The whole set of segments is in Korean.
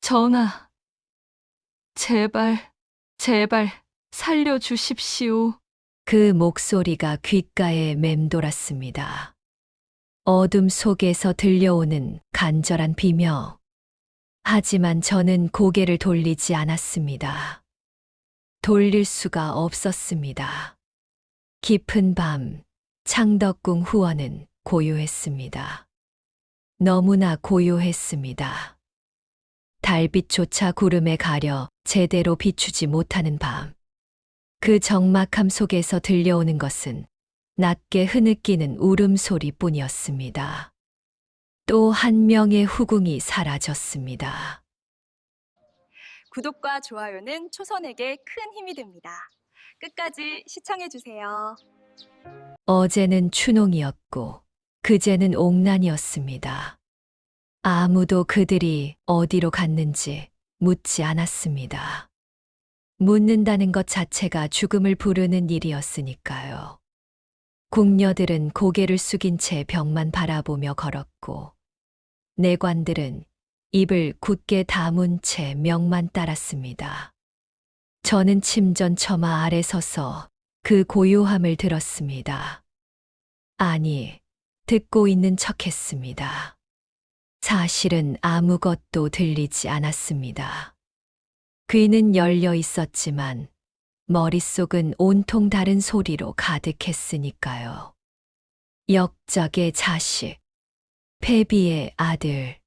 전하, 제발, 제발 살려주십시오. 그 목소리가 귓가에 맴돌았습니다. 어둠 속에서 들려오는 간절한 비명. 하지만 저는 고개를 돌리지 않았습니다. 돌릴 수가 없었습니다. 깊은 밤, 창덕궁 후원은 고요했습니다. 너무나 고요했습니다. 달빛조차 구름에 가려 제대로 비추지 못하는 밤. 그 적막함 속에서 들려오는 것은 낮게 흐느끼는 울음소리 뿐이었습니다. 또 한 명의 후궁이 사라졌습니다. 구독과 좋아요는 초선에게 큰 힘이 됩니다. 끝까지 시청해주세요. 어제는 춘홍이었고 그제는 옥란이었습니다. 아무도 그들이 어디로 갔는지 묻지 않았습니다. 묻는다는 것 자체가 죽음을 부르는 일이었으니까요. 궁녀들은 고개를 숙인 채 벽만 바라보며 걸었고 내관들은 입을 굳게 다문 채 명만 따랐습니다. 저는 침전 처마 아래 서서 그 고요함을 들었습니다. 아니, 듣고 있는 척했습니다. 사실은 아무것도 들리지 않았습니다. 귀는 열려 있었지만 머릿속은 온통 다른 소리로 가득했으니까요. 역적의 자식, 패비의 아들,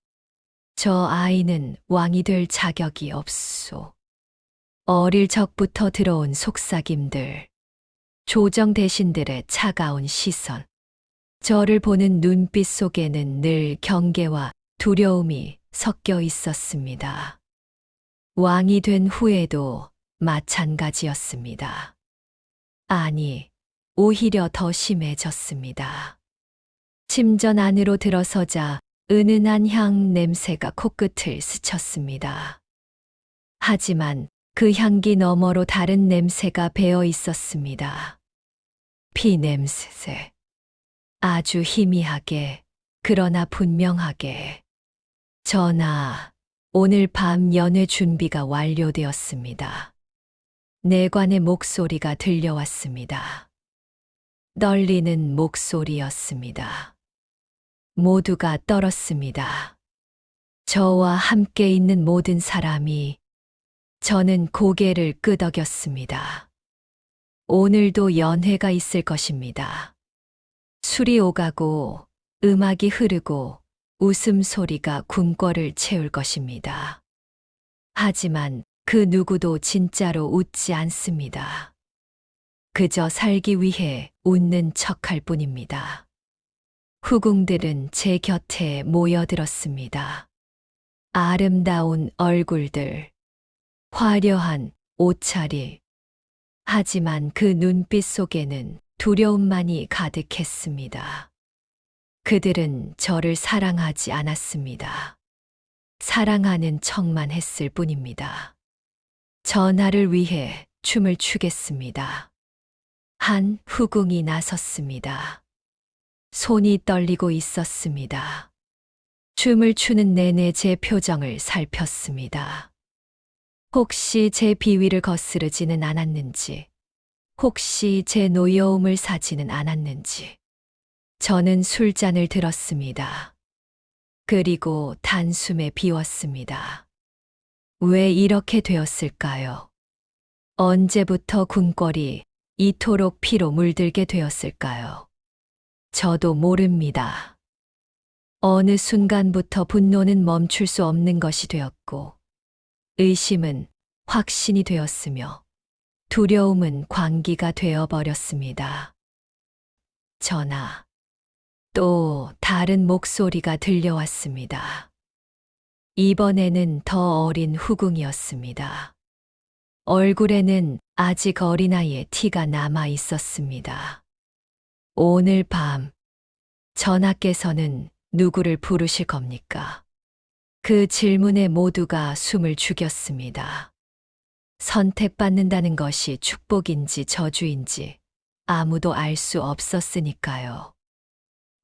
저 아이는 왕이 될 자격이 없소. 어릴 적부터 들어온 속삭임들, 조정 대신들의 차가운 시선, 저를 보는 눈빛 속에는 늘 경계와 두려움이 섞여 있었습니다. 왕이 된 후에도 마찬가지였습니다. 아니, 오히려 더 심해졌습니다. 침전 안으로 들어서자 은은한 향 냄새가 코끝을 스쳤습니다. 하지만 그 향기 너머로 다른 냄새가 배어 있었습니다. 피 냄새. 아주 희미하게, 그러나 분명하게. 전하, 오늘 밤 연회 준비가 완료되었습니다. 내관의 목소리가 들려왔습니다. 떨리는 목소리였습니다. 모두가 떨었습니다. 저와 함께 있는 모든 사람이. 저는 고개를 끄덕였습니다. 오늘도 연회가 있을 것입니다. 술이 오가고 음악이 흐르고 웃음소리가 궁궐을 채울 것입니다. 하지만 그 누구도 진짜로 웃지 않습니다. 그저 살기 위해 웃는 척할 뿐입니다. 후궁들은 제 곁에 모여들었습니다. 아름다운 얼굴들, 화려한 옷차림. 하지만 그 눈빛 속에는 두려움만이 가득했습니다. 그들은 저를 사랑하지 않았습니다. 사랑하는 척만 했을 뿐입니다. 전하를 위해 춤을 추겠습니다. 한 후궁이 나섰습니다. 손이 떨리고 있었습니다. 춤을 추는 내내 제 표정을 살폈습니다. 혹시 제 비위를 거스르지는 않았는지, 혹시 제 노여움을 사지는 않았는지. 저는 술잔을 들었습니다. 그리고 단숨에 비웠습니다. 왜 이렇게 되었을까요? 언제부터 궁궐이 이토록 피로 물들게 되었을까요? 저도 모릅니다. 어느 순간부터 분노는 멈출 수 없는 것이 되었고, 의심은 확신이 되었으며, 두려움은 광기가 되어버렸습니다. 전하, 또 다른 목소리가 들려왔습니다. 이번에는 더 어린 후궁이었습니다. 얼굴에는 아직 어린아이의 티가 남아 있었습니다. 오늘 밤, 전하께서는 누구를 부르실 겁니까? 그 질문에 모두가 숨을 죽였습니다. 선택받는다는 것이 축복인지 저주인지 아무도 알 수 없었으니까요.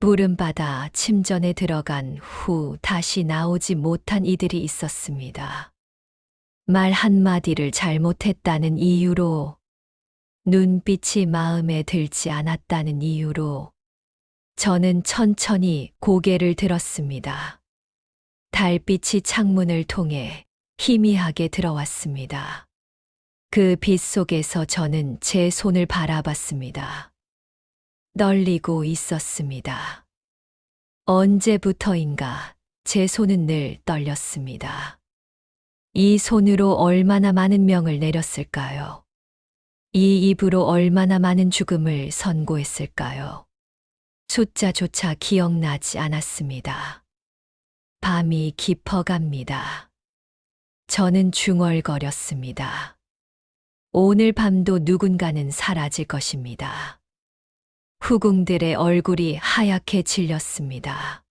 부름받아 침전에 들어간 후 다시 나오지 못한 이들이 있었습니다. 말 한마디를 잘못했다는 이유로, 눈빛이 마음에 들지 않았다는 이유로 저는 천천히 고개를 들었습니다. 달빛이 창문을 통해 희미하게 들어왔습니다. 그 빛 속에서 저는 제 손을 바라봤습니다. 떨리고 있었습니다. 언제부터인가 제 손은 늘 떨렸습니다. 이 손으로 얼마나 많은 명을 내렸을까요? 이 입으로 얼마나 많은 죽음을 선고했을까요? 숫자조차 기억나지 않았습니다. 밤이 깊어갑니다. 저는 중얼거렸습니다. 오늘 밤도 누군가는 사라질 것입니다. 후궁들의 얼굴이 하얗게 질렸습니다.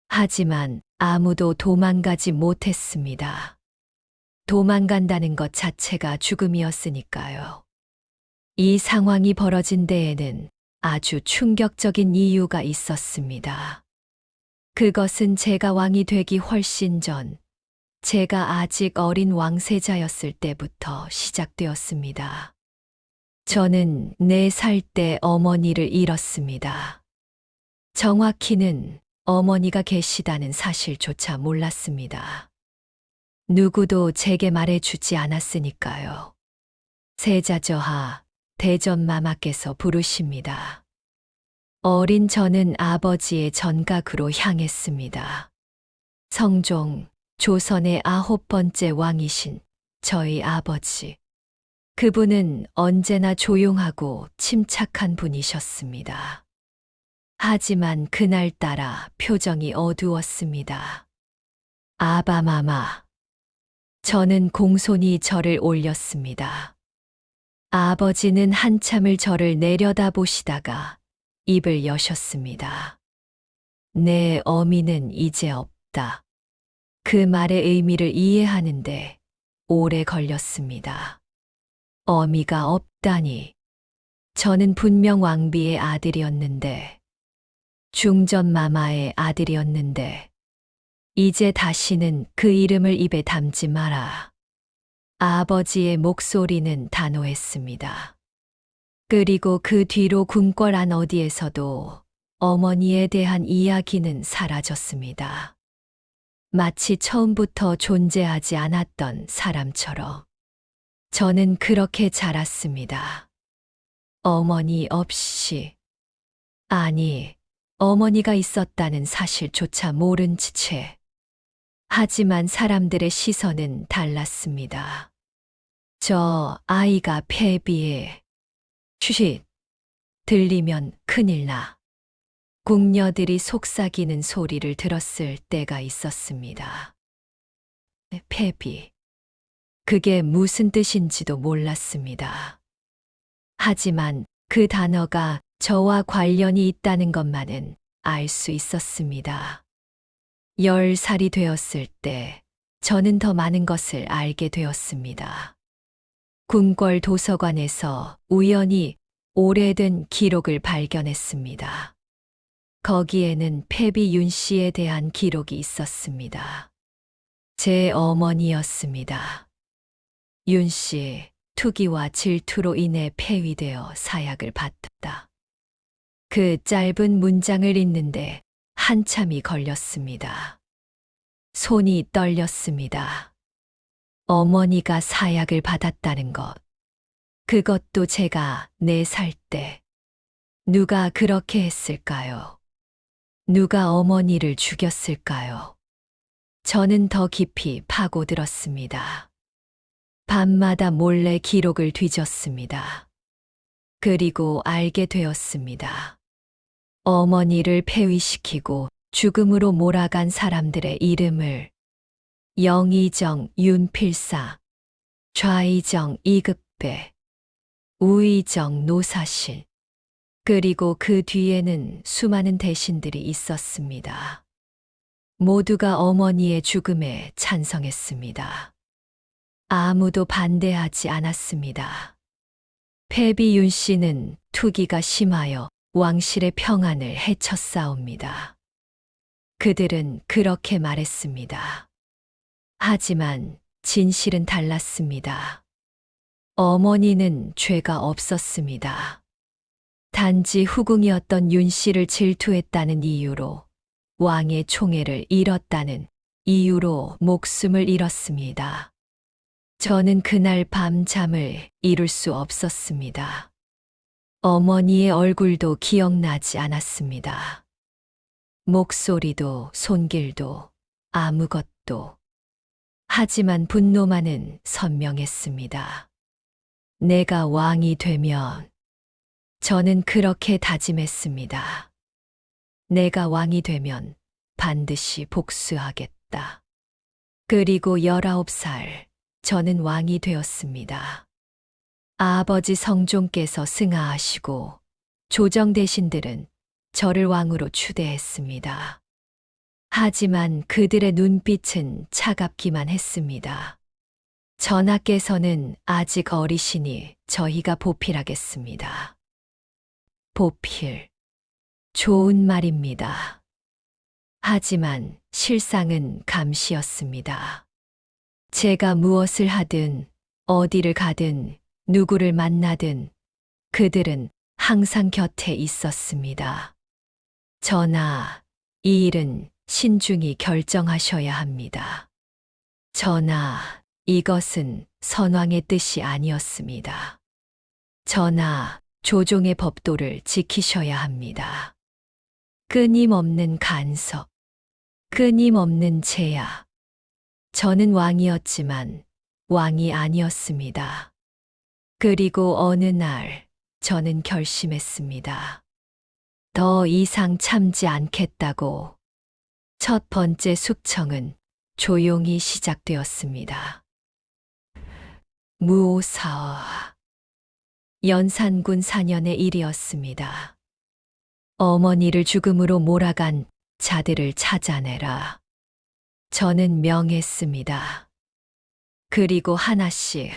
하지만 아무도 도망가지 못했습니다. 도망간다는 것 자체가 죽음이었으니까요. 이 상황이 벌어진 데에는 아주 충격적인 이유가 있었습니다. 그것은 제가 왕이 되기 훨씬 전, 제가 아직 어린 왕세자였을 때부터 시작되었습니다. 저는 4살 때 어머니를 잃었습니다. 정확히는 어머니가 계시다는 사실조차 몰랐습니다. 누구도 제게 말해주지 않았으니까요. 세자저하 대전마마께서 부르십니다. 어린 저는 아버지의 전각으로 향했습니다. 성종, 조선의 9번째 왕이신 저희 아버지. 그분은 언제나 조용하고 침착한 분이셨습니다. 하지만 그날따라 표정이 어두웠습니다. 아바마마. 저는 공손히 절을 올렸습니다. 아버지는 한참을 저를 내려다보시다가 입을 여셨습니다. 내 어미는 이제 없다. 그 말의 의미를 이해하는데 오래 걸렸습니다. 어미가 없다니. 저는 분명 왕비의 아들이었는데, 중전마마의 아들이었는데, 이제 다시는 그 이름을 입에 담지 마라. 아버지의 목소리는 단호했습니다. 그리고 그 뒤로 궁궐 안 어디에서도 어머니에 대한 이야기는 사라졌습니다. 마치 처음부터 존재하지 않았던 사람처럼. 저는 그렇게 자랐습니다. 어머니 없이. 아니, 어머니가 있었다는 사실조차 모른 채. 하지만 사람들의 시선은 달랐습니다. 저 아이가 폐비에. 쉿. 들리면 큰일 나. 궁녀들이 속삭이는 소리를 들었을 때가 있었습니다. 폐비. 그게 무슨 뜻인지도 몰랐습니다. 하지만 그 단어가 저와 관련이 있다는 것만은 알 수 있었습니다. 10살이 되었을 때 저는 더 많은 것을 알게 되었습니다. 궁궐 도서관에서 우연히 오래된 기록을 발견했습니다. 거기에는 폐비 윤 씨에 대한 기록이 있었습니다. 제 어머니였습니다. 윤 씨, 투기와 질투로 인해 폐위되어 사약을 받았다. 그 짧은 문장을 읽는데 한참이 걸렸습니다. 손이 떨렸습니다. 어머니가 사약을 받았다는 것. 그것도 제가 4살 때. 누가 그렇게 했을까요? 누가 어머니를 죽였을까요? 저는 더 깊이 파고들었습니다. 밤마다 몰래 기록을 뒤졌습니다. 그리고 알게 되었습니다. 어머니를 폐위시키고 죽음으로 몰아간 사람들의 이름을 영의정 윤필사, 좌의정 이급배, 우의정 노사실, 그리고 그 뒤에는 수많은 대신들이 있었습니다. 모두가 어머니의 죽음에 찬성했습니다. 아무도 반대하지 않았습니다. 폐비 윤 씨는 투기가 심하여 왕실의 평안을 해쳤사옵니다. 그들은 그렇게 말했습니다. 하지만 진실은 달랐습니다. 어머니는 죄가 없었습니다. 단지 후궁이었던 윤 씨를 질투했다는 이유로 왕의 총애를 잃었다는 이유로 목숨을 잃었습니다. 저는 그날 밤 잠을 이룰 수 없었습니다. 어머니의 얼굴도 기억나지 않았습니다. 목소리도 손길도 아무것도. 하지만 분노만은 선명했습니다. 내가 왕이 되면 저는 그렇게 다짐했습니다. 내가 왕이 되면 반드시 복수하겠다. 그리고 19살 저는 왕이 되었습니다. 아버지 성종께서 승하하시고 조정 대신들은 저를 왕으로 추대했습니다. 하지만 그들의 눈빛은 차갑기만 했습니다. 전하께서는 아직 어리시니 저희가 보필하겠습니다. 보필. 좋은 말입니다. 하지만 실상은 감시였습니다. 제가 무엇을 하든, 어디를 가든, 누구를 만나든 그들은 항상 곁에 있었습니다. 전하, 이 일은 신중히 결정하셔야 합니다. 전하, 이것은 선왕의 뜻이 아니었습니다. 전하, 조종의 법도를 지키셔야 합니다. 끊임없는 간섭, 끊임없는 제약. 저는 왕이었지만 왕이 아니었습니다. 그리고 어느 날 저는 결심했습니다. 더 이상 참지 않겠다고. 첫 번째 숙청은 조용히 시작되었습니다. 무오사와 연산군 4년의 일이었습니다. 어머니를 죽음으로 몰아간 자들을 찾아내라. 저는 명했습니다. 그리고 하나씩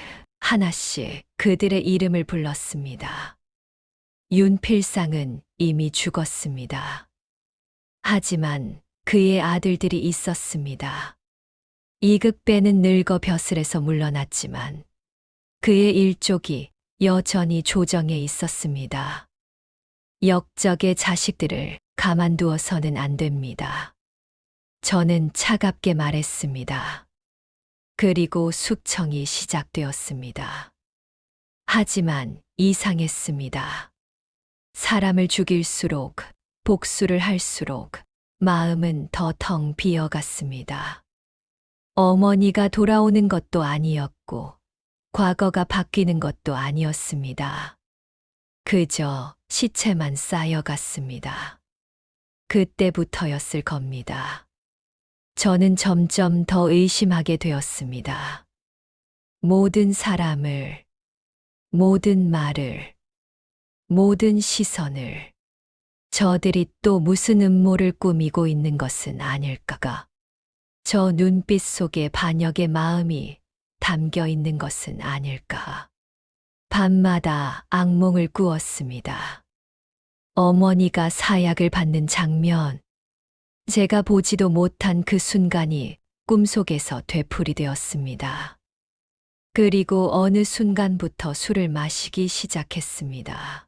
그들의 이름을 불렀습니다. 윤필상은 이미 죽었습니다. 하지만 그의 아들들이 있었습니다. 이극배는 늙어 벼슬에서 물러났지만 그의 일족이 여전히 조정에 있었습니다. 역적의 자식들을 가만두어서는 안 됩니다. 저는 차갑게 말했습니다. 그리고 숙청이 시작되었습니다. 하지만 이상했습니다. 사람을 죽일수록, 복수를 할수록 마음은 더 텅 비어갔습니다. 어머니가 돌아오는 것도 아니었고, 과거가 바뀌는 것도 아니었습니다. 그저 시체만 쌓여갔습니다. 그때부터였을 겁니다. 저는 점점 더 의심하게 되었습니다. 모든 사람을, 모든 말을, 모든 시선을 저들이 또 무슨 음모를 꾸미고 있는 것은 아닐까가. 저 눈빛 속에 반역의 마음이 담겨 있는 것은 아닐까. 밤마다 악몽을 꾸었습니다. 어머니가 사약을 받는 장면, 제가 보지도 못한 그 순간이 꿈속에서 되풀이되었습니다. 그리고 어느 순간부터 술을 마시기 시작했습니다.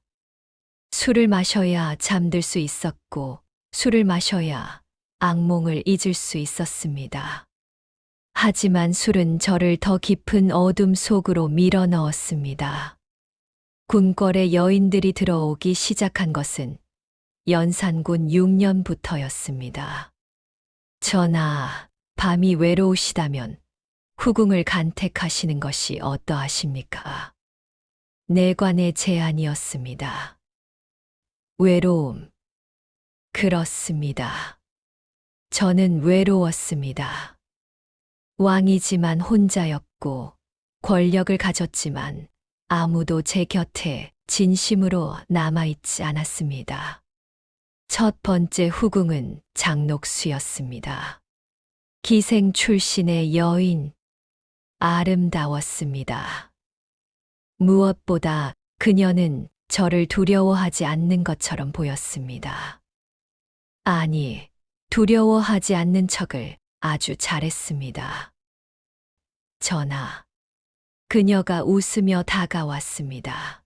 술을 마셔야 잠들 수 있었고, 술을 마셔야 악몽을 잊을 수 있었습니다. 하지만 술은 저를 더 깊은 어둠 속으로 밀어 넣었습니다. 궁궐에 여인들이 들어오기 시작한 것은 연산군 6년부터였습니다. 전하, 밤이 외로우시다면 후궁을 간택하시는 것이 어떠하십니까? 내관의 제안이었습니다. 외로움. 그렇습니다. 저는 외로웠습니다. 왕이지만 혼자였고, 권력을 가졌지만 아무도 제 곁에 진심으로 남아있지 않았습니다. 첫 번째 후궁은 장녹수였습니다. 기생 출신의 여인, 아름다웠습니다. 무엇보다 그녀는 저를 두려워하지 않는 것처럼 보였습니다. 아니, 두려워하지 않는 척을 아주 잘했습니다. 전하, 그녀가 웃으며 다가왔습니다.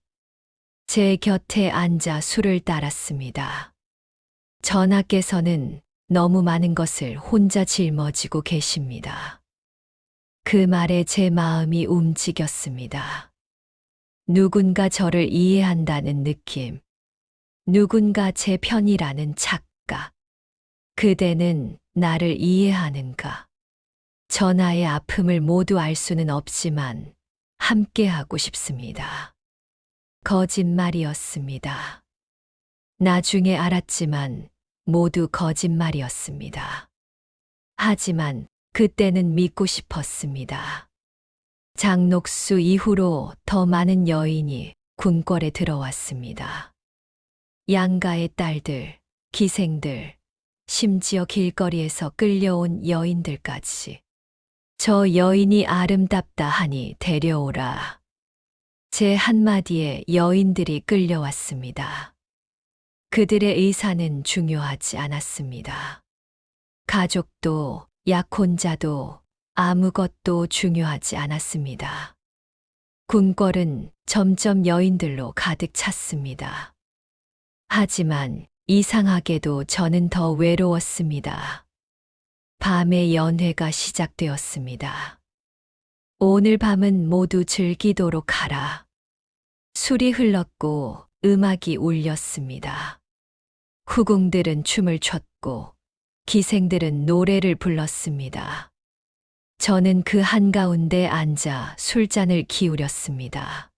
제 곁에 앉아 술을 따랐습니다. 전하께서는 너무 많은 것을 혼자 짊어지고 계십니다. 그 말에 제 마음이 움직였습니다. 누군가 저를 이해한다는 느낌, 누군가 제 편이라는 착각. 그대는 나를 이해하는가? 전하의 아픔을 모두 알 수는 없지만 함께하고 싶습니다. 거짓말이었습니다. 나중에 알았지만 모두 거짓말이었습니다. 하지만 그때는 믿고 싶었습니다. 장녹수 이후로 더 많은 여인이 궁궐에 들어왔습니다. 양가의 딸들, 기생들, 심지어 길거리에서 끌려온 여인들까지. 저 여인이 아름답다 하니 데려오라. 제 한마디에 여인들이 끌려왔습니다. 그들의 의사는 중요하지 않았습니다. 가족도 약혼자도 아무것도 중요하지 않았습니다. 궁궐은 점점 여인들로 가득 찼습니다. 하지만 이상하게도 저는 더 외로웠습니다. 밤의 연회가 시작되었습니다. 오늘 밤은 모두 즐기도록 하라. 술이 흘렀고 음악이 울렸습니다. 후궁들은 춤을 췄고 기생들은 노래를 불렀습니다. 저는 그 한가운데 앉아 술잔을 기울였습니다.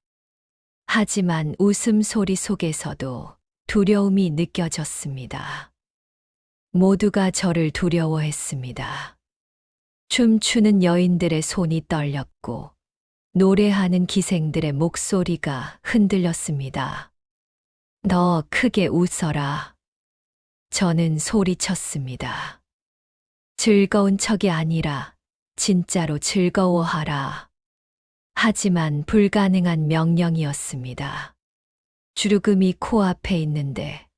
하지만 웃음소리 속에서도 두려움이 느껴졌습니다. 모두가 저를 두려워했습니다. 춤추는 여인들의 손이 떨렸고 노래하는 기생들의 목소리가 흔들렸습니다. 더 크게 웃어라. 저는 소리쳤습니다. 즐거운 척이 아니라 진짜로 즐거워하라. 하지만 불가능한 명령이었습니다. 주르금이 코앞에 있는데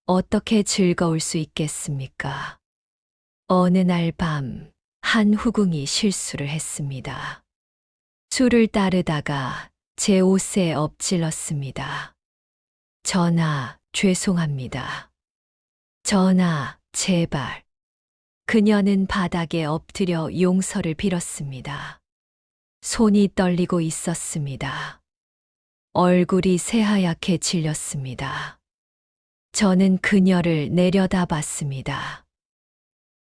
어떻게 즐거울 수 있겠습니까? 어느 날 밤, 한 후궁이 실수를 했습니다. 술을 따르다가 제 옷에 엎질렀습니다. 전하, 죄송합니다. 전하, 제발. 그녀는 바닥에 엎드려 용서를 빌었습니다. 손이 떨리고 있었습니다. 얼굴이 새하얗게 질렸습니다. 저는 그녀를 내려다봤습니다.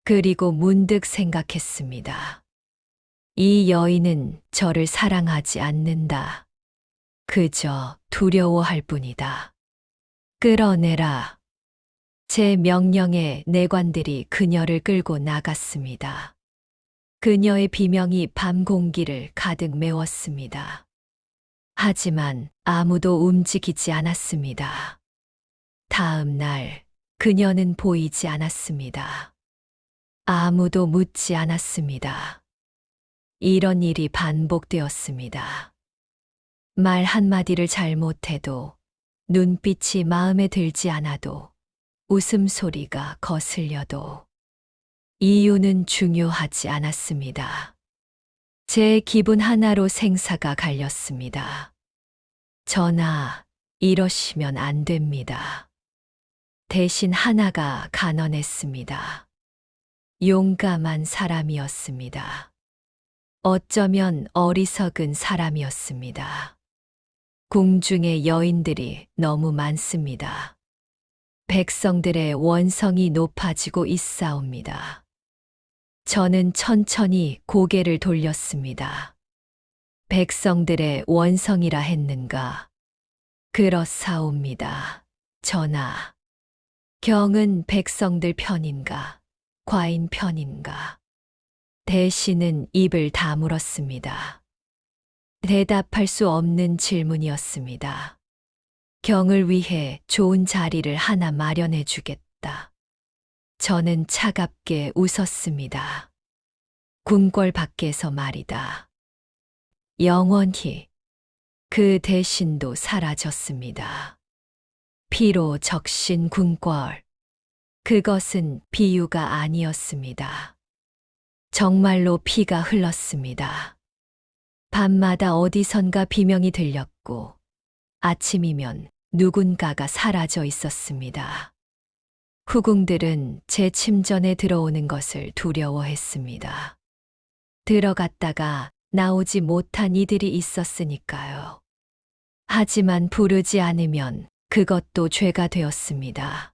그리고 문득 생각했습니다. 이 여인은 저를 사랑하지 않는다. 그저 두려워할 뿐이다. 끌어내라. 제 명령에 내관들이 그녀를 끌고 나갔습니다. 그녀의 비명이 밤 공기를 가득 메웠습니다. 하지만 아무도 움직이지 않았습니다. 다음 날 그녀는 보이지 않았습니다. 아무도 묻지 않았습니다. 이런 일이 반복되었습니다. 말 한마디를 잘못해도, 눈빛이 마음에 들지 않아도, 웃음소리가 거슬려도 이유는 중요하지 않았습니다. 제 기분 하나로 생사가 갈렸습니다. 전하, 이러시면 안 됩니다. 대신 하나가 가난했습니다. 용감한 사람이었습니다. 어쩌면 어리석은 사람이었습니다. 궁중의 여인들이 너무 많습니다. 백성들의 원성이 높아지고 있사옵니다. 저는 천천히 고개를 돌렸습니다. 백성들의 원성이라 했는가? 그렇사옵니다. 전하. 경은 백성들 편인가? 과인 편인가? 대신은 입을 다물었습니다. 대답할 수 없는 질문이었습니다. 경을 위해 좋은 자리를 하나 마련해 주겠다. 저는 차갑게 웃었습니다. 궁궐 밖에서 말이다. 영원히 그 대신도 사라졌습니다. 피로 적신 궁궐. 그것은 비유가 아니었습니다. 정말로 피가 흘렀습니다. 밤마다 어디선가 비명이 들렸고 아침이면 누군가가 사라져 있었습니다. 후궁들은 제 침전에 들어오는 것을 두려워했습니다. 들어갔다가 나오지 못한 이들이 있었으니까요. 하지만 부르지 않으면 그것도 죄가 되었습니다.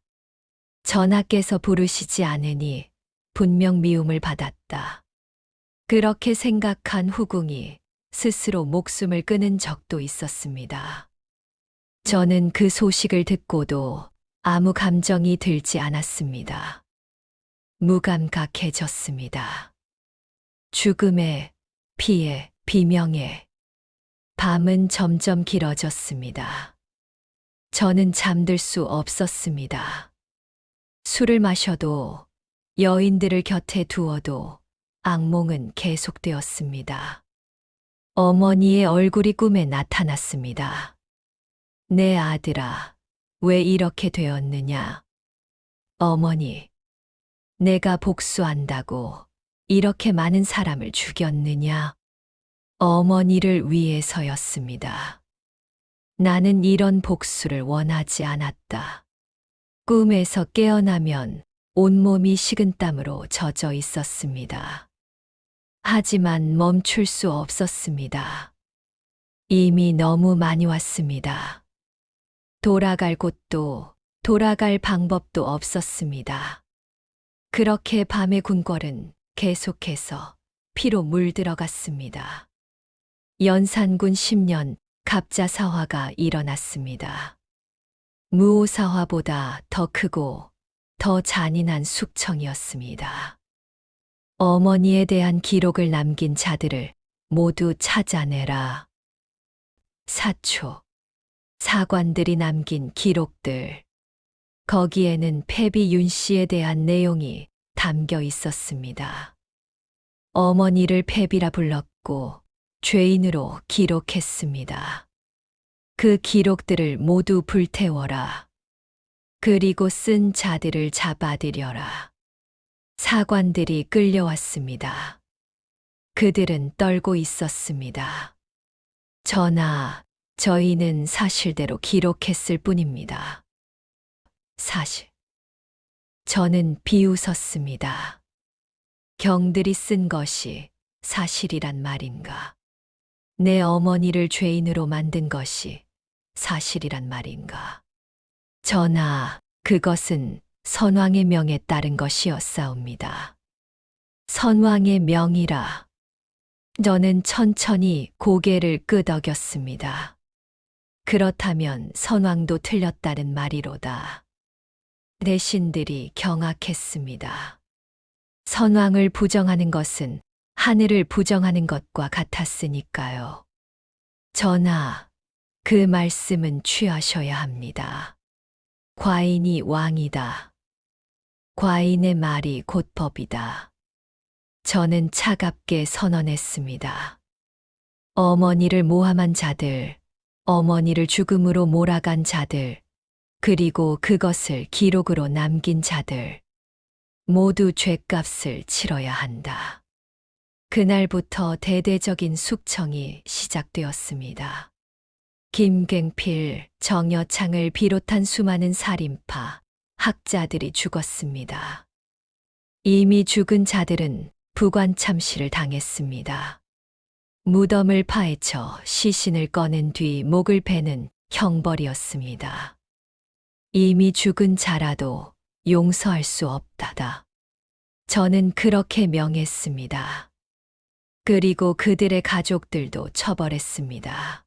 전하께서 부르시지 않으니 분명 미움을 받았다. 그렇게 생각한 후궁이 스스로 목숨을 끊은 적도 있었습니다. 저는 그 소식을 듣고도 아무 감정이 들지 않았습니다. 무감각해졌습니다. 죽음에, 피에, 비명에 밤은 점점 길어졌습니다. 저는 잠들 수 없었습니다. 술을 마셔도 여인들을 곁에 두어도 악몽은 계속되었습니다. 어머니의 얼굴이 꿈에 나타났습니다. 내 아들아, 왜 이렇게 되었느냐? 어머니, 내가 복수한다고 이렇게 많은 사람을 죽였느냐? 어머니를 위해서였습니다. 나는 이런 복수를 원하지 않았다. 꿈에서 깨어나면 온몸이 식은땀으로 젖어 있었습니다. 하지만 멈출 수 없었습니다. 이미 너무 많이 왔습니다. 돌아갈 곳도 돌아갈 방법도 없었습니다. 그렇게 밤의 궁궐은 계속해서 피로 물들어갔습니다. 연산군 10년 갑자사화가 일어났습니다. 무오사화보다 더 크고 더 잔인한 숙청이었습니다. 어머니에 대한 기록을 남긴 자들을 모두 찾아내라. 사초, 사관들이 남긴 기록들. 거기에는 패비 윤 씨에 대한 내용이 담겨 있었습니다. 어머니를 패비라 불렀고 죄인으로 기록했습니다. 그 기록들을 모두 불태워라. 그리고 쓴 자들을 잡아들여라. 사관들이 끌려왔습니다. 그들은 떨고 있었습니다. 전하, 저희는 사실대로 기록했을 뿐입니다. 사실. 저는 비웃었습니다. 경들이 쓴 것이 사실이란 말인가? 내 어머니를 죄인으로 만든 것이 사실이란 말인가? 전하, 그것은 선왕의 명에 따른 것이었사옵니다. 선왕의 명이라. 저는 천천히 고개를 끄덕였습니다. 그렇다면 선왕도 틀렸다는 말이로다. 내신들이 경악했습니다. 선왕을 부정하는 것은 하늘을 부정하는 것과 같았으니까요. 전하, 그 말씀은 취하셔야 합니다. 과인이 왕이다. 과인의 말이 곧 법이다. 저는 차갑게 선언했습니다. 어머니를 모함한 자들, 어머니를 죽음으로 몰아간 자들, 그리고 그것을 기록으로 남긴 자들, 모두 죄값을 치러야 한다. 그날부터 대대적인 숙청이 시작되었습니다. 김갱필, 정여창을 비롯한 수많은 살인파, 학자들이 죽었습니다. 이미 죽은 자들은 부관참시를 당했습니다. 무덤을 파헤쳐 시신을 꺼낸 뒤 목을 베는 형벌이었습니다. 이미 죽은 자라도 용서할 수 없다다. 저는 그렇게 명했습니다. 그리고 그들의 가족들도 처벌했습니다.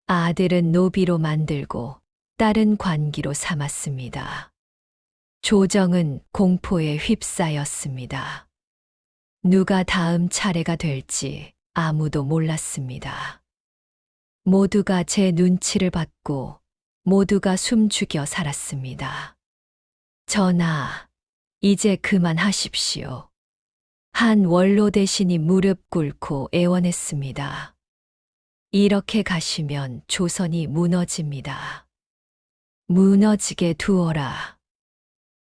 아들은 노비로 만들고 딸은 관기로 삼았습니다. 조정은 공포에 휩싸였습니다. 누가 다음 차례가 될지 아무도 몰랐습니다. 모두가 제 눈치를 받고 모두가 숨죽여 살았습니다. 전하, 이제 그만하십시오. 한 원로 대신이 무릎 꿇고 애원했습니다. 이렇게 가시면 조선이 무너집니다. 무너지게 두어라.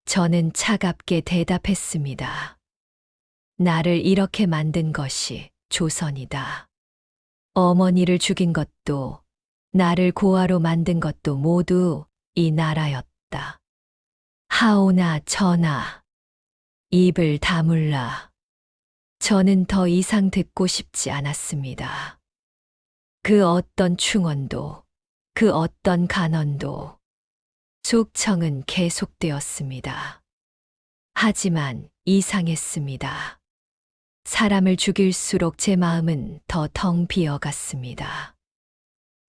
저는 차갑게 대답했습니다. 나를 이렇게 만든 것이 조선이다. 어머니를 죽인 것도, 나를 고아로 만든 것도 모두 이 나라였다. 하오나 전하, 입을 다물라. 저는 더 이상 듣고 싶지 않았습니다. 그 어떤 충언도, 그 어떤 간언도, 숙청은 계속되었습니다. 하지만 이상했습니다. 사람을 죽일수록 제 마음은 더 텅 비어갔습니다.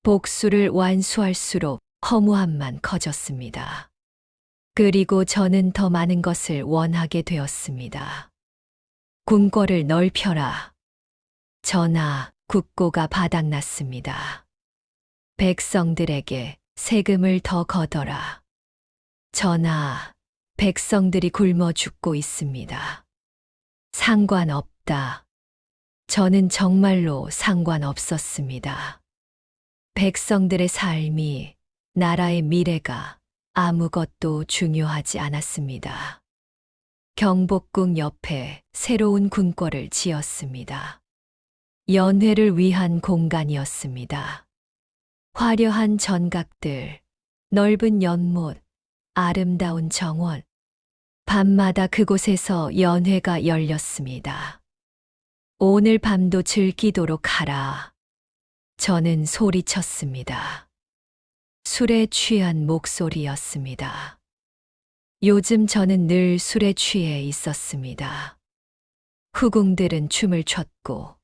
복수를 완수할수록 허무함만 커졌습니다. 그리고 저는 더 많은 것을 원하게 되었습니다. 궁궐을 넓혀라. 전하, 국고가 바닥났습니다. 백성들에게 세금을 더 걷어라. 전하, 백성들이 굶어 죽고 있습니다. 상관없다. 저는 정말로 상관없었습니다. 백성들의 삶이, 나라의 미래가 아무것도 중요하지 않았습니다. 경복궁 옆에 새로운 궁궐을 지었습니다. 연회를 위한 공간이었습니다. 화려한 전각들, 넓은 연못, 아름다운 정원. 밤마다 그곳에서 연회가 열렸습니다. 오늘 밤도 즐기도록 하라. 저는 소리쳤습니다. 술에 취한 목소리였습니다. 요즘 저는 늘 술에 취해 있었습니다. 후궁들은 춤을 췄고,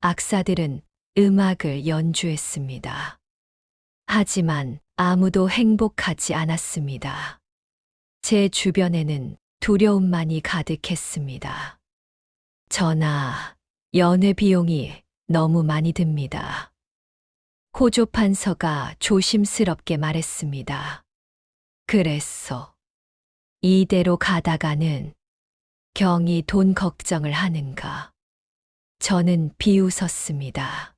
악사들은 음악을 연주했습니다. 하지만 아무도 행복하지 않았습니다. 제 주변에는 두려움만이 가득했습니다. 전하, 연회 비용이 너무 많이 듭니다. 호조 판서가 조심스럽게 말했습니다. 그랬어. 이대로 가다가는 경이 돈 걱정을 하는가. 저는 비웃었습니다.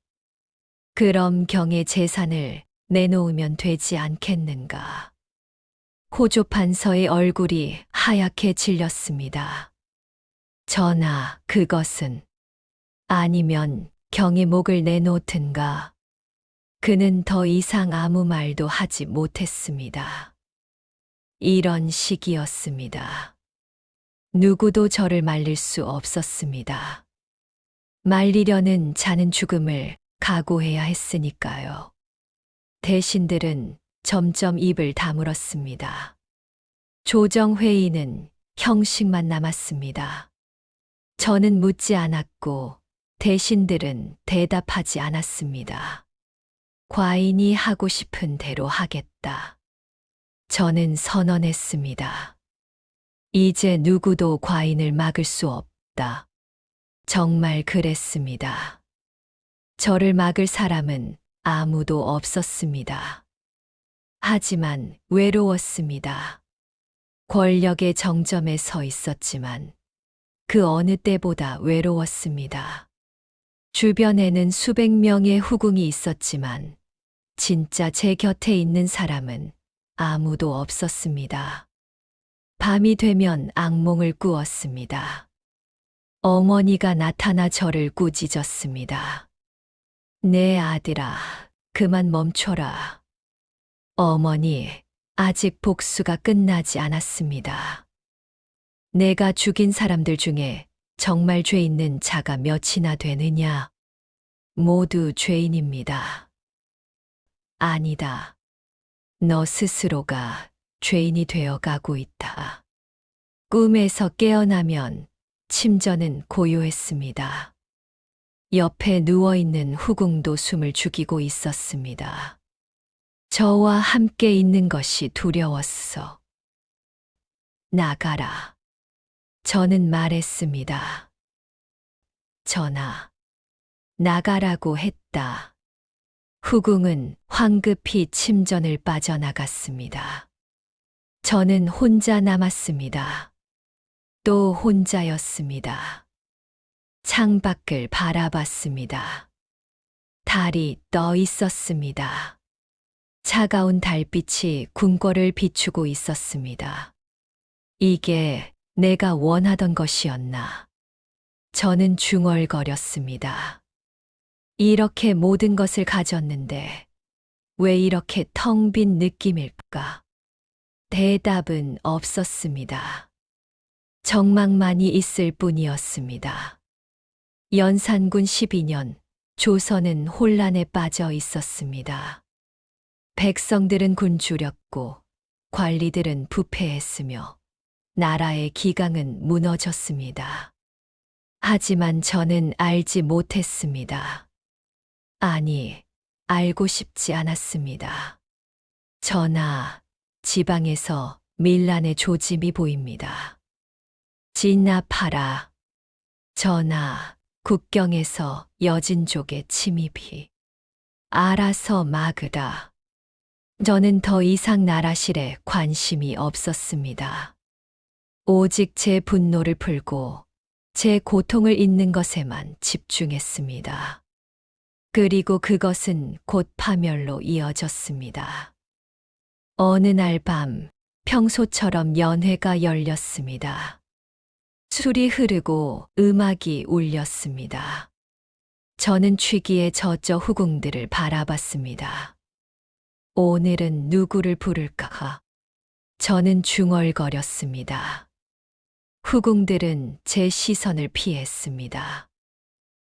그럼 경의 재산을 내놓으면 되지 않겠는가. 호조 판서의 얼굴이 하얗게 질렸습니다. 전하, 그것은 아니면 경의 목을 내놓든가. 그는 더 이상 아무 말도 하지 못했습니다. 이런 시기였습니다. 누구도 저를 말릴 수 없었습니다. 말리려는 자는 죽음을 각오해야 했으니까요. 대신들은 점점 입을 다물었습니다. 조정회의는 형식만 남았습니다. 저는 묻지 않았고 대신들은 대답하지 않았습니다. 과인이 하고 싶은 대로 하겠다. 저는 선언했습니다. 이제 누구도 과인을 막을 수 없다. 정말 그랬습니다. 저를 막을 사람은 아무도 없었습니다. 하지만 외로웠습니다. 권력의 정점에 서 있었지만 그 어느 때보다 외로웠습니다. 주변에는 수백 명의 후궁이 있었지만 진짜 제 곁에 있는 사람은 아무도 없었습니다. 밤이 되면 악몽을 꾸었습니다. 어머니가 나타나 저를 꾸짖었습니다. 내 아들아, 그만 멈춰라. 어머니, 아직 복수가 끝나지 않았습니다. 내가 죽인 사람들 중에 정말 죄 있는 자가 몇이나 되느냐? 모두 죄인입니다. 아니다. 너 스스로가 죄인이 되어 가고 있다. 꿈에서 깨어나면 침전은 고요했습니다. 옆에 누워있는 후궁도 숨을 죽이고 있었습니다. 저와 함께 있는 것이 두려웠어. 나가라. 저는 말했습니다. 전하, 나가라고 했다. 후궁은 황급히 침전을 빠져나갔습니다. 저는 혼자 남았습니다. 또 혼자였습니다. 창밖을 바라봤습니다. 달이 떠 있었습니다. 차가운 달빛이 궁궐을 비추고 있었습니다. 이게 내가 원하던 것이었나? 저는 중얼거렸습니다. 이렇게 모든 것을 가졌는데 왜 이렇게 텅 빈 느낌일까? 대답은 없었습니다. 정막만이 있을 뿐이었습니다. 연산군 12년, 조선은 혼란에 빠져 있었습니다. 백성들은 굶주렸고 관리들은 부패했으며 나라의 기강은 무너졌습니다. 하지만 저는 알지 못했습니다. 아니, 알고 싶지 않았습니다. 전하, 지방에서 밀란의 조짐이 보입니다. 진압하라. 전하, 국경에서 여진족의 침입이. 알아서 막으라. 저는 더 이상 나라실에 관심이 없었습니다. 오직 제 분노를 풀고 제 고통을 잊는 것에만 집중했습니다. 그리고 그것은 곧 파멸로 이어졌습니다. 어느 날 밤, 평소처럼 연회가 열렸습니다. 술이 흐르고 음악이 울렸습니다. 저는 취기에 젖어 후궁들을 바라봤습니다. 오늘은 누구를 부를까? 저는 중얼거렸습니다. 후궁들은 제 시선을 피했습니다.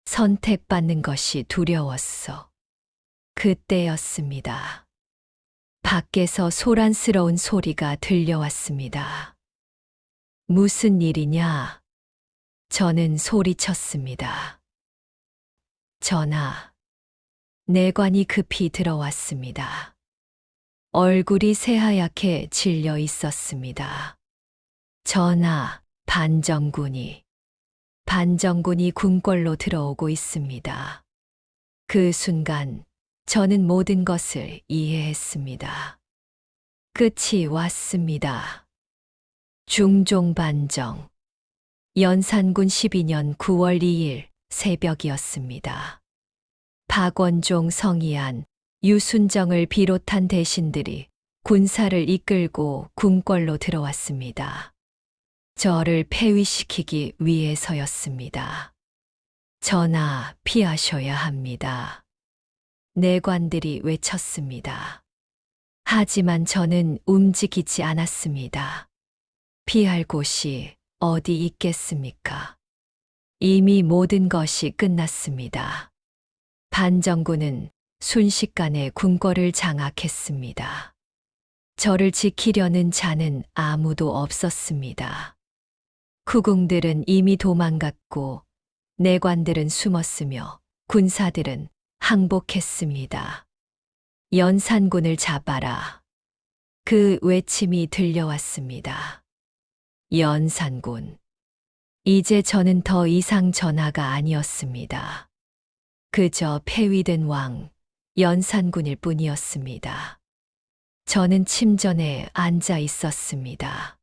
선택받는 것이 두려웠어. 그때였습니다. 밖에서 소란스러운 소리가 들려왔습니다. 무슨 일이냐? 저는 소리쳤습니다. 전하, 내관이 급히 들어왔습니다. 얼굴이 새하얗게 질려 있었습니다. 전하, 반정군이 궁궐로 들어오고 있습니다. 그 순간 저는 모든 것을 이해했습니다. 끝이 왔습니다. 중종반정. 연산군 12년 9월 2일 새벽이었습니다. 박원종, 성희안, 유순정을 비롯한 대신들이 군사를 이끌고 궁궐로 들어왔습니다. 저를 폐위시키기 위해서였습니다. 전하, 피하셔야 합니다. 내관들이 외쳤습니다. 하지만 저는 움직이지 않았습니다. 피할 곳이 어디 있겠습니까? 이미 모든 것이 끝났습니다. 반정군은 순식간에 궁궐을 장악했습니다. 저를 지키려는 자는 아무도 없었습니다. 후궁들은 이미 도망갔고 내관들은 숨었으며 군사들은 항복했습니다. 연산군을 잡아라. 그 외침이 들려왔습니다. 연산군. 이제 저는 더 이상 전하가 아니었습니다. 그저 폐위된 왕, 연산군일 뿐이었습니다. 저는 침전에 앉아 있었습니다.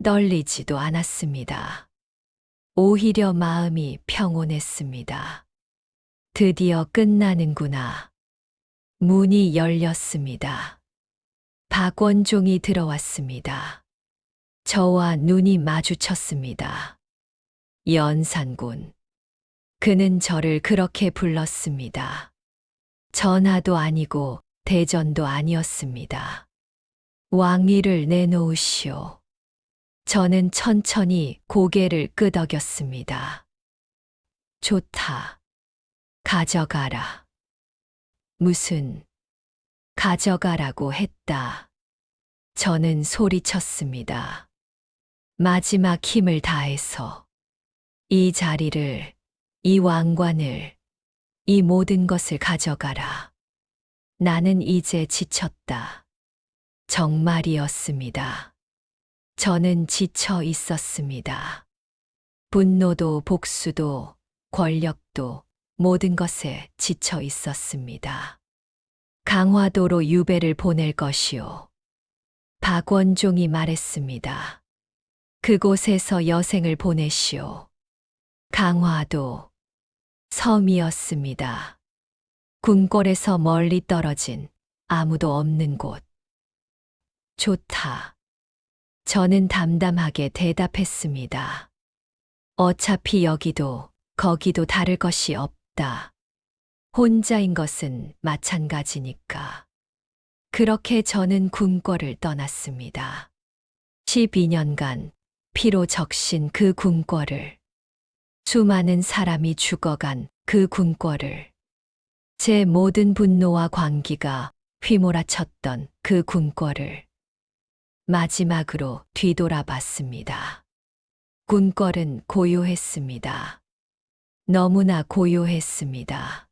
떨리지도 않았습니다. 오히려 마음이 평온했습니다. 드디어 끝나는구나. 문이 열렸습니다. 박원종이 들어왔습니다. 저와 눈이 마주쳤습니다. 연산군. 그는 저를 그렇게 불렀습니다. 전하도 아니고 대전도 아니었습니다. 왕위를 내놓으시오. 저는 천천히 고개를 끄덕였습니다. 좋다. 가져가라. 무슨 가져가라고 했다. 저는 소리쳤습니다. 마지막 힘을 다해서 이 자리를, 이 왕관을, 이 모든 것을 가져가라. 나는 이제 지쳤다. 정말이었습니다. 저는 지쳐 있었습니다. 분노도 복수도 권력도 모든 것에 지쳐 있었습니다. 강화도로 유배를 보낼 것이오. 박원종이 말했습니다. 그곳에서 여생을 보내시오. 강화도 섬이었습니다. 궁궐에서 멀리 떨어진 아무도 없는 곳. 좋다. 저는 담담하게 대답했습니다. 어차피 여기도 거기도 다를 것이 없다. 혼자인 것은 마찬가지니까. 그렇게 저는 궁궐을 떠났습니다. 12년간 피로 적신 그 궁궐을, 수많은 사람이 죽어간 그 궁궐을, 제 모든 분노와 광기가 휘몰아쳤던 그 궁궐을 마지막으로 뒤돌아봤습니다. 궁궐은 고요했습니다. 너무나 고요했습니다.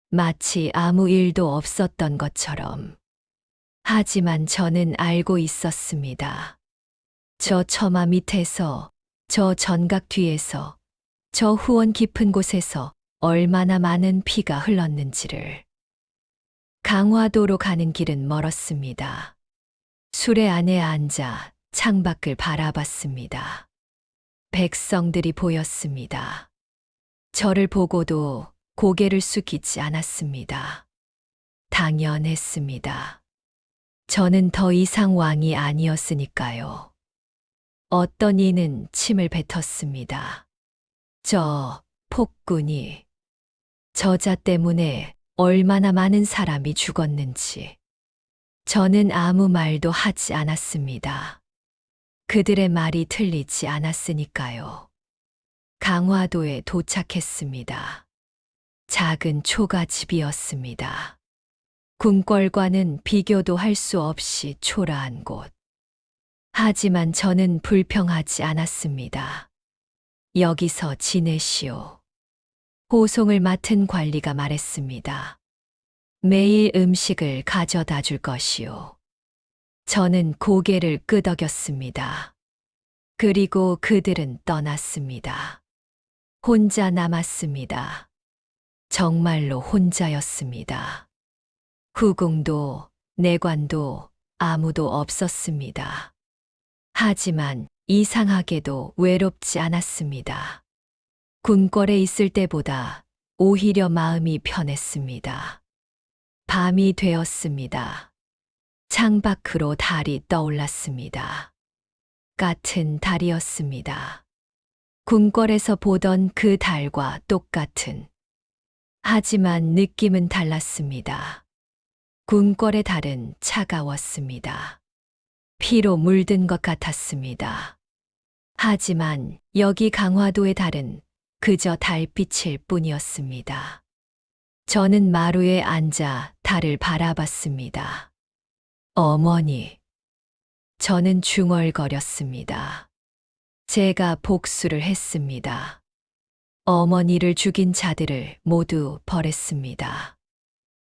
마치 아무 일도 없었던 것처럼. 하지만 저는 알고 있었습니다. 저 처마 밑에서, 저 전각 뒤에서, 저 후원 깊은 곳에서 얼마나 많은 피가 흘렀는지를. 강화도로 가는 길은 멀었습니다. 수레 안에 앉아 창밖을 바라봤습니다. 백성들이 보였습니다. 저를 보고도 고개를 숙이지 않았습니다. 당연했습니다. 저는 더 이상 왕이 아니었으니까요. 어떤 이는 침을 뱉었습니다. 저 폭군이, 저자 때문에 얼마나 많은 사람이 죽었는지. 저는 아무 말도 하지 않았습니다. 그들의 말이 틀리지 않았으니까요. 강화도에 도착했습니다. 작은 초가집이었습니다. 궁궐과는 비교도 할 수 없이 초라한 곳. 하지만 저는 불평하지 않았습니다. 여기서 지내시오. 호송을 맡은 관리가 말했습니다. 매일 음식을 가져다 줄 것이오. 저는 고개를 끄덕였습니다. 그리고 그들은 떠났습니다. 혼자 남았습니다. 정말로 혼자였습니다. 후궁도 내관도 아무도 없었습니다. 하지만 이상하게도 외롭지 않았습니다. 궁궐에 있을 때보다 오히려 마음이 편했습니다. 밤이 되었습니다. 창밖으로 달이 떠올랐습니다. 같은 달이었습니다. 궁궐에서 보던 그 달과 똑같은. 하지만 느낌은 달랐습니다. 궁궐의 달은 차가웠습니다. 피로 물든 것 같았습니다. 하지만 여기 강화도의 달은 그저 달빛일 뿐이었습니다. 저는 마루에 앉아 달을 바라봤습니다. 어머니. 저는 중얼거렸습니다. 제가 복수를 했습니다. 어머니를 죽인 자들을 모두 벌했습니다.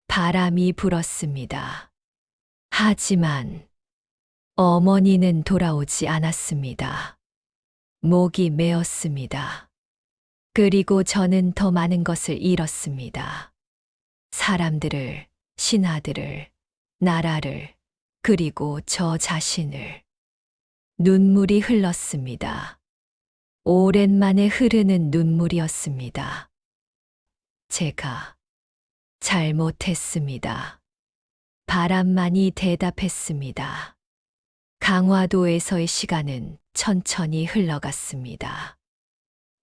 바람이 불었습니다. 하지만 어머니는 돌아오지 않았습니다. 목이 메었습니다. 그리고 저는 더 많은 것을 잃었습니다. 사람들을, 신하들을, 나라를, 그리고 저 자신을. 눈물이 흘렀습니다. 오랜만에 흐르는 눈물이었습니다. 제가 잘못했습니다. 바람만이 대답했습니다. 강화도에서의 시간은 천천히 흘러갔습니다.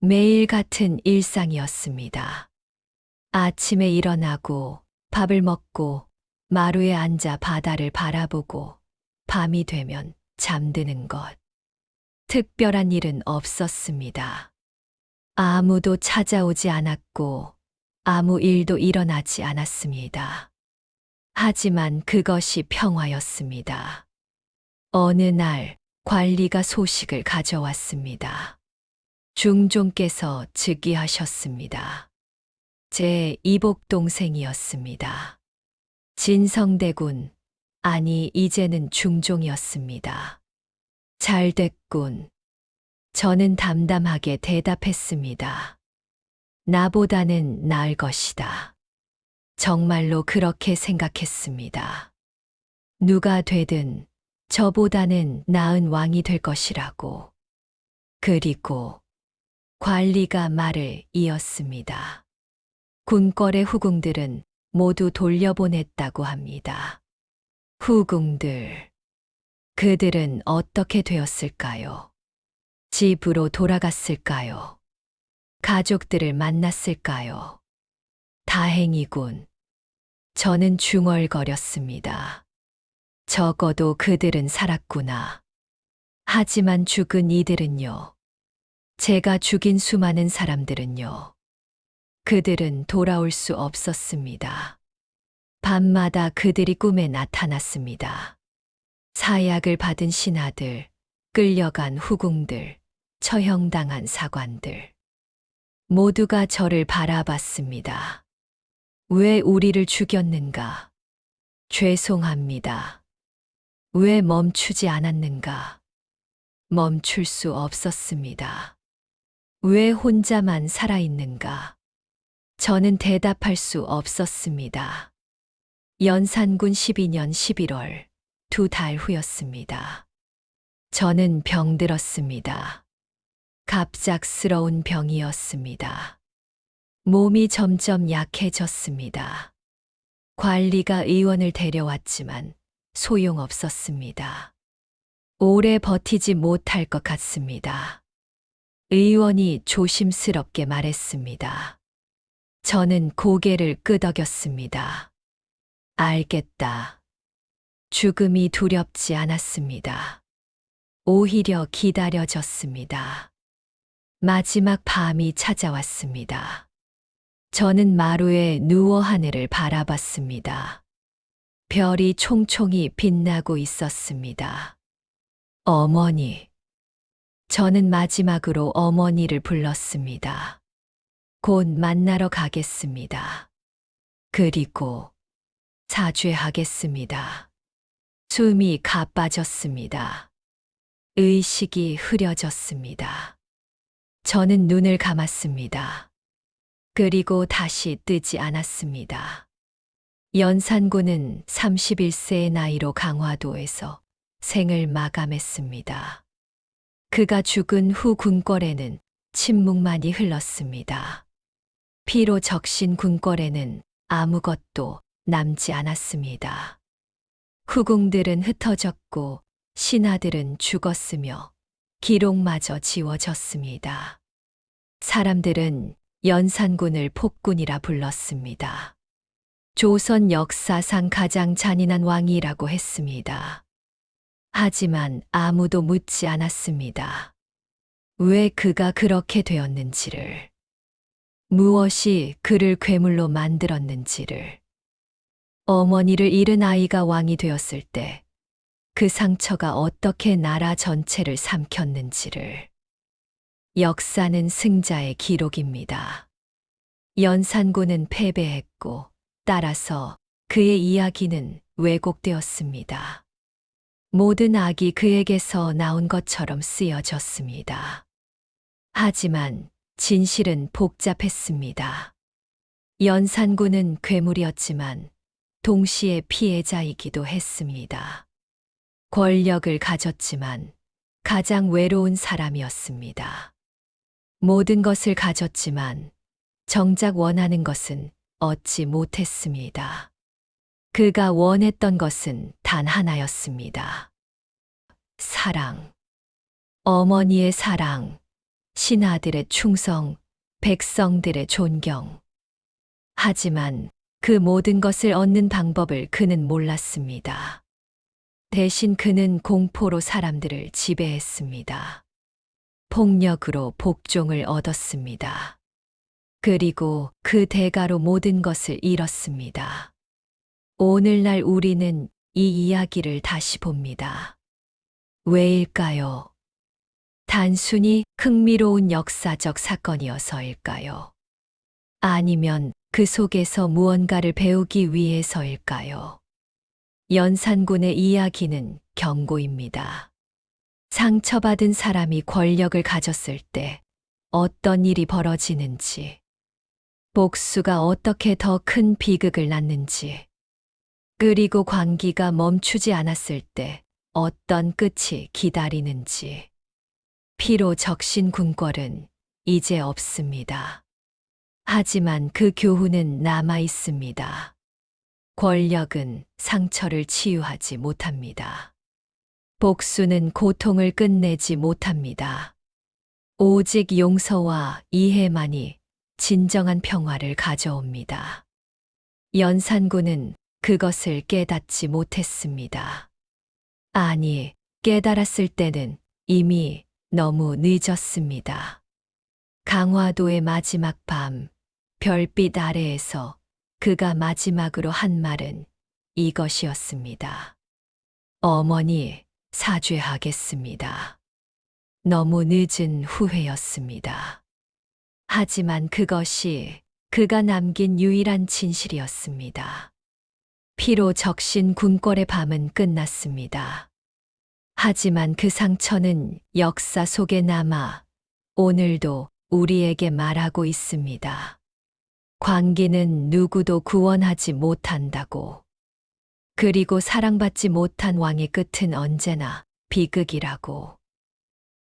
매일 같은 일상이었습니다. 아침에 일어나고 밥을 먹고 마루에 앉아 바다를 바라보고 밤이 되면 잠드는 것. 특별한 일은 없었습니다. 아무도 찾아오지 않았고 아무 일도 일어나지 않았습니다. 하지만 그것이 평화였습니다. 어느 날 관리가 소식을 가져왔습니다. 중종께서 즉위하셨습니다. 제 이복 동생이었습니다. 진성대군, 아니 이제는 중종이었습니다. 잘 됐군. 저는 담담하게 대답했습니다. 나보다는 나을 것이다. 정말로 그렇게 생각했습니다. 누가 되든 저보다는 나은 왕이 될 것이라고. 그리고 관리가 말을 이었습니다. 궁궐의 후궁들은 모두 돌려보냈다고 합니다. 후궁들. 그들은 어떻게 되었을까요? 집으로 돌아갔을까요? 가족들을 만났을까요? 다행이군. 저는 중얼거렸습니다. 적어도 그들은 살았구나. 하지만 죽은 이들은요. 제가 죽인 수많은 사람들은요. 그들은 돌아올 수 없었습니다. 밤마다 그들이 꿈에 나타났습니다. 사약을 받은 신하들, 끌려간 후궁들, 처형당한 사관들. 모두가 저를 바라봤습니다. 왜 우리를 죽였는가? 죄송합니다. 왜 멈추지 않았는가? 멈출 수 없었습니다. 왜 혼자만 살아있는가? 저는 대답할 수 없었습니다. 연산군 12년 11월, 2달 후였습니다. 저는 병들었습니다. 갑작스러운 병이었습니다. 몸이 점점 약해졌습니다. 관리가 의원을 데려왔지만 소용없었습니다. 오래 버티지 못할 것 같습니다. 의원이 조심스럽게 말했습니다. 저는 고개를 끄덕였습니다. 알겠다. 죽음이 두렵지 않았습니다. 오히려 기다려졌습니다. 마지막 밤이 찾아왔습니다. 저는 마루에 누워 하늘을 바라봤습니다. 별이 총총히 빛나고 있었습니다. 어머니. 저는 마지막으로 어머니를 불렀습니다. 곧 만나러 가겠습니다. 그리고 사죄하겠습니다. 숨이 가빠졌습니다. 의식이 흐려졌습니다. 저는 눈을 감았습니다. 그리고 다시 뜨지 않았습니다. 연산군은 31세의 나이로 강화도에서 생을 마감했습니다. 그가 죽은 후 궁궐에는 침묵만이 흘렀습니다. 피로 적신 궁궐에는 아무것도 남지 않았습니다. 후궁들은 흩어졌고 신하들은 죽었으며 기록마저 지워졌습니다. 사람들은 연산군을 폭군이라 불렀습니다. 조선 역사상 가장 잔인한 왕이라고 했습니다. 하지만 아무도 묻지 않았습니다. 왜 그가 그렇게 되었는지를, 무엇이 그를 괴물로 만들었는지를, 어머니를 잃은 아이가 왕이 되었을 때 그 상처가 어떻게 나라 전체를 삼켰는지를. 역사는 승자의 기록입니다. 연산군은 패배했고 따라서 그의 이야기는 왜곡되었습니다. 모든 악이 그에게서 나온 것처럼 쓰여졌습니다. 하지만 진실은 복잡했습니다. 연산군은 괴물이었지만 동시에 피해자이기도 했습니다. 권력을 가졌지만 가장 외로운 사람이었습니다. 모든 것을 가졌지만 정작 원하는 것은 얻지 못했습니다. 그가 원했던 것은 단 하나였습니다. 사랑. 어머니의 사랑, 신하들의 충성, 백성들의 존경. 하지만 그 모든 것을 얻는 방법을 그는 몰랐습니다. 대신 그는 공포로 사람들을 지배했습니다. 폭력으로 복종을 얻었습니다. 그리고 그 대가로 모든 것을 잃었습니다. 오늘날 우리는 이 이야기를 다시 봅니다. 왜일까요? 단순히 흥미로운 역사적 사건이어서일까요? 아니면 그 속에서 무언가를 배우기 위해서일까요? 연산군의 이야기는 경고입니다. 상처받은 사람이 권력을 가졌을 때 어떤 일이 벌어지는지, 복수가 어떻게 더 큰 비극을 낳는지, 그리고 광기가 멈추지 않았을 때 어떤 끝이 기다리는지. 피로 적신 궁궐은 이제 없습니다. 하지만 그 교훈은 남아 있습니다. 권력은 상처를 치유하지 못합니다. 복수는 고통을 끝내지 못합니다. 오직 용서와 이해만이 진정한 평화를 가져옵니다. 연산군은 그것을 깨닫지 못했습니다. 아니, 깨달았을 때는 이미 너무 늦었습니다. 강화도의 마지막 밤, 별빛 아래에서 그가 마지막으로 한 말은 이것이었습니다. 어머니, 사죄하겠습니다. 너무 늦은 후회였습니다. 하지만 그것이 그가 남긴 유일한 진실이었습니다. 피로 적신 궁궐의 밤은 끝났습니다. 하지만 그 상처는 역사 속에 남아 오늘도 우리에게 말하고 있습니다. 광기는 누구도 구원하지 못한다고. 그리고 사랑받지 못한 왕의 끝은 언제나 비극이라고.